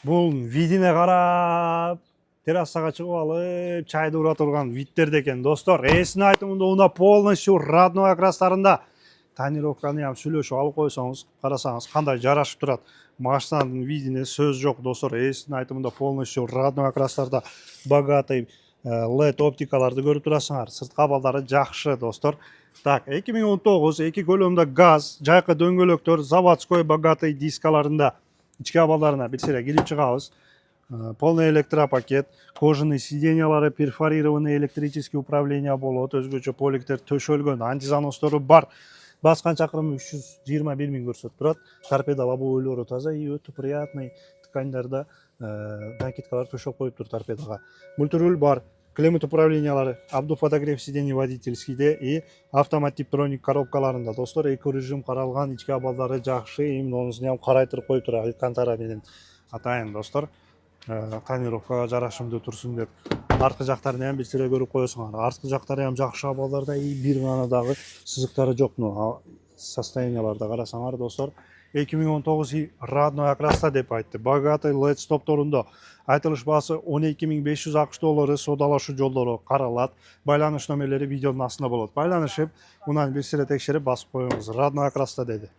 Бул видине карап, террасага чыгып алып, чайды ура турган видтерде экен, достор. Эсине айтымында уна полностью родной окрастарында. Тонировканы ham сүйлөшүп алып койсоңуз, карасаңыз кандай жарашып турат. Машинанын видине сөз жок, достор. Эсине айтымында полностью родной окрастарда богатый LED оптикаларды көрүп турасыңар. Сырт кабалдары жакшы, достор. Так, 2019 2 көлөмдө газ, жайкы дөңгөлөктөр, заводской богатый дискаларында. Ички абалдарына бир сире кирип чыгабыз. Полный электропакет, кожаный сиденьялары, перфорированный электрический управление болот, өзгөчө поликтер төшөлгөн, антизаностору бар. Баскан чакырымы 321 миң көрсөтүп турат. Торпеда лобовойлору таза и өтө приятный. Тканьдарда накидкалар төшөп коюптур торпедага. Мультируль бар. Климат управлениялары, абду подогрев сидений водительскийде и автомат-типтроник коробкаларында. Достор, эко режим каралган, ички абалдары жакшы, эмне онусун ham карайтырып коюп турат. Алькантара менен атайын, достор. Тонировкага жарашымдуу турсун деп. Аркы жактарын ham бир сире көрүп коесуңар. Аркы жактары ham жакшы абалдарда, и бир гана дагы сызыктары жок. Состоянияларда карасаңар, достор. 2019 родной окраста деп айтты. Богатый LED стопторунда. Айтылыш баасы 12.500 ақш доллары, содалашу жолдору каралат. Байланыш номерлери видеонун астында болот. Байланышып, унан бир сире текшерип басып коюңуз. Родной окраста деди.